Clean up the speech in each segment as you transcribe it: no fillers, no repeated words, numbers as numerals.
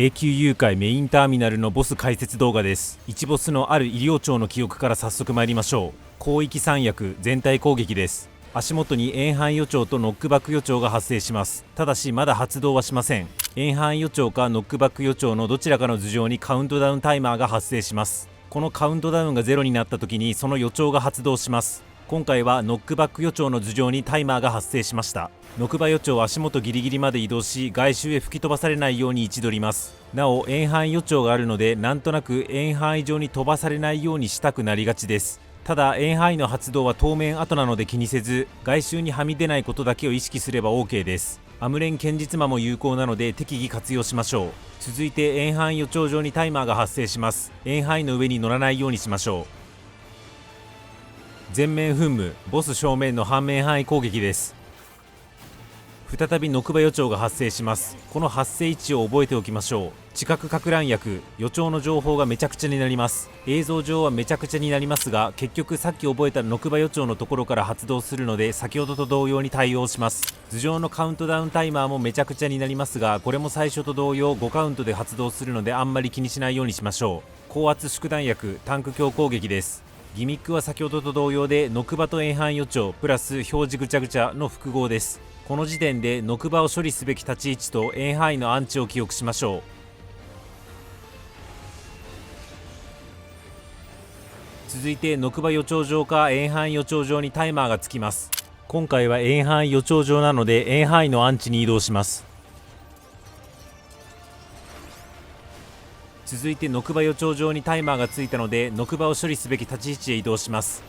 永久誘拐メインターミナルのボス解説動画です。1ボスのある医療庁の記憶から早速参りましょう。広域三役全体攻撃です。足元に遠範予兆とノックバック予兆が発生します。ただしまだ発動はしません。遠範予兆かノックバック予兆のどちらかの頭上にカウントダウンタイマーが発生します。このカウントダウンが0になった時にその予兆が発動します。今回はノックバック予兆の頭上にタイマーが発生しました。ノクバ予兆は足元ギリギリまで移動し、外周へ吹き飛ばされないように位置取ります。なお遠範予兆があるので、なんとなく遠範囲上に飛ばされないようにしたくなりがちです。ただ遠範囲の発動は当面後なので気にせず、外周にはみ出ないことだけを意識すれば OK です。アムレン堅実魔も有効なので適宜活用しましょう。続いて遠範囲予兆上にタイマーが発生します。遠範囲の上に乗らないようにしましょう。全面噴霧ボス正面の半面範囲攻撃です。再びノクバ予兆が発生します。この発生位置を覚えておきましょう。知覚か乱薬予兆の情報がめちゃくちゃになります。映像上はめちゃくちゃになりますが、結局さっき覚えたノクバ予兆のところから発動するので、先ほどと同様に対応します。頭上のカウントダウンタイマーもめちゃくちゃになりますが、これも最初と同様5カウントで発動するのであんまり気にしないようにしましょう。高圧縮弾薬タンク強攻撃です。ギミックは先ほどと同様でノクバと遠範予兆プラス表示ぐちゃぐちゃの複合です。この時点でノクバを処理すべき立ち位置と遠範囲のアンチを記憶しましょう。続いてノクバ予兆上か遠範囲予兆上にタイマーがつきます。今回は遠範囲予兆上なので遠範囲のアンチに移動します。続いてノクバ予兆上にタイマーがついたのでノクバを処理すべき立ち位置へ移動します。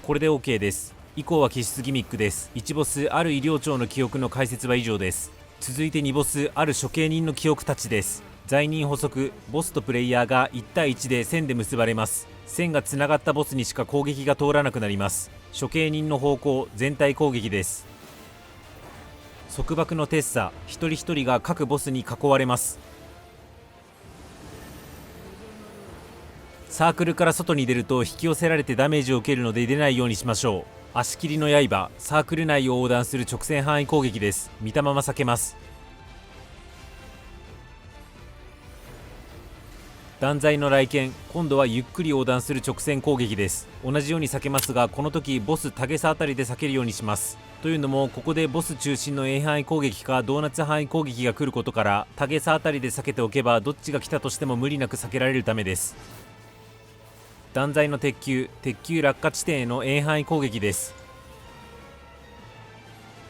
これで OK です。以降は気質ギミックです。1ボスある医療庁の記憶の解説は以上です。続いて2ボスある処刑人の記憶たちです。罪人補足ボスとプレイヤーが1対1で線で結ばれます。線がつながったボスにしか攻撃が通らなくなります。処刑人の方向全体攻撃です。束縛のテッサ一人一人が各ボスに囲われます。サークルから外に出ると引き寄せられてダメージを受けるので出ないようにしましょう。足切りの刃サークル内を横断する直線範囲攻撃です。見たまま避けます。断罪の来剣今度はゆっくり横断する直線攻撃です。同じように避けますが、この時ボスタゲサあたりで避けるようにします。というのもここでボス中心の遠範囲攻撃かドーナツ範囲攻撃が来ることから、タゲサあたりで避けておけばどっちが来たとしても無理なく避けられるためです。断罪の鉄球落下地点への遠範囲攻撃です。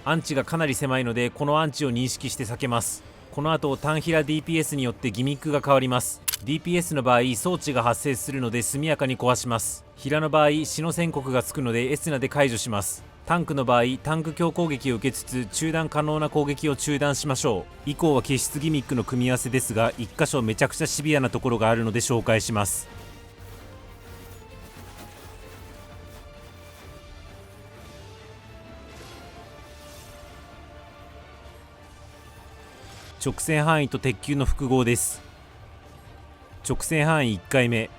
アンチがかなり狭いのでこのアンチを認識して避けます。この後単ヒラ DPS によってギミックが変わります。 DPS の場合装置が発生するので速やかに壊します。ヒラの場合死の宣告がつくのでエスナで解除します。タンクの場合タンク強攻撃を受けつつ中断可能な攻撃を中断しましょう。以降は気質ギミックの組み合わせですが、1箇所めちゃくちゃシビアなところがあるので紹介します。直線範囲と鉄球の複合です。直線範囲1回目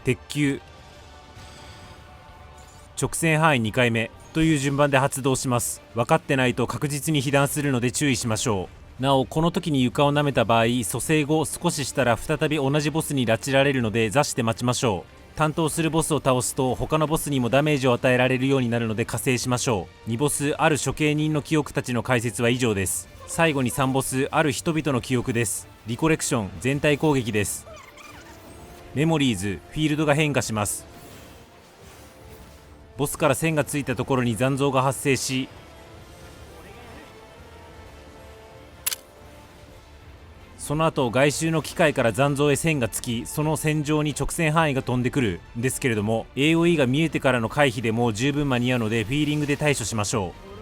鉄球、直線範囲2回目という順番で発動します。分かってないと確実に被弾するので注意しましょう。なおこの時に床を舐めた場合蘇生後少ししたら再び同じボスに拉致られるので座して待ちましょう。担当するボスを倒すと他のボスにもダメージを与えられるようになるので加勢しましょう。2ボスある処刑人の記憶たちの解説は以上です。最後に3ボスある人々の記憶です。リコレクション全体攻撃です。メモリーズフィールドが変化します。ボスから線がついたところに残像が発生し、その後外周の機械から残像へ線がつき、その線上に直線範囲が飛んでくるんですけれども、 AOE が見えてからの回避でも十分間に合うのでフィーリングで対処しましょう。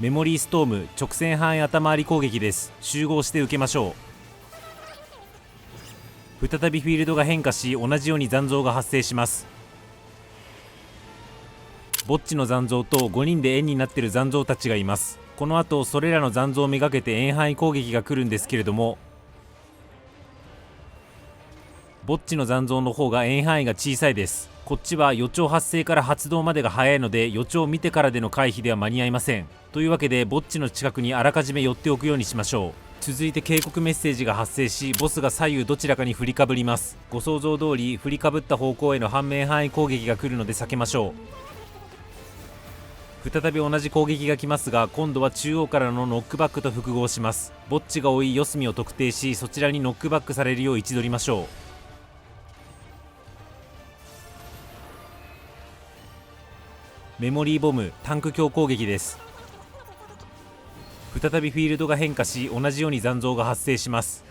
メモリーストーム直線範囲頭回り攻撃です。集合して受けましょう。再びフィールドが変化し同じように残像が発生します。ぼっちの残像と5人で円になっている残像たちがいます。この後それらの残像をめがけて遠範囲攻撃が来るんですけれども、ぼっちの残像の方が円範囲が小さいです。こっちは予兆発生から発動までが早いので、予兆を見てからでの回避では間に合いません。というわけでぼっちの近くにあらかじめ寄っておくようにしましょう。続いて警告メッセージが発生し、ボスが左右どちらかに振りかぶります。ご想像通り振りかぶった方向への反面範囲攻撃が来るので避けましょう。再び同じ攻撃が来ますが、今度は中央からのノックバックと複合します。ぼっちが多い四隅を特定し、そちらにノックバックされるよう位置取りましょう。メモリーボムタンク強攻撃です。再びフィールドが変化し、同じように残像が発生します。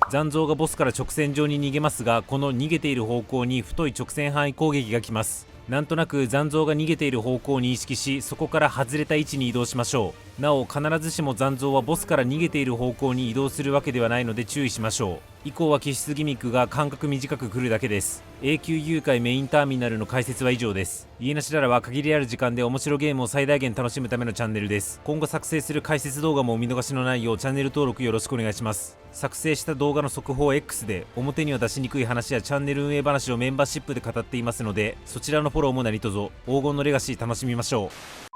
残像がボスから直線上に逃げますが、この逃げている方向に太い直線範囲攻撃が来ます。なんとなく残像が逃げている方向を認識し、そこから外れた位置に移動しましょう。なお必ずしも残像はボスから逃げている方向に移動するわけではないので注意しましょう。以降は気質ギミックが間隔短く来るだけです。永久誘拐メインターミナルの解説は以上です。家なしララは限りある時間で面白ゲームを最大限楽しむためのチャンネルです。今後作成する解説動画もお見逃しのないようチャンネル登録よろしくお願いします。作成した動画の速報 X で表には出しにくい話やチャンネル運営話をメンバーシップで語っていますので、そちらのフォローも何卒黄金のレガシー楽しみましょう。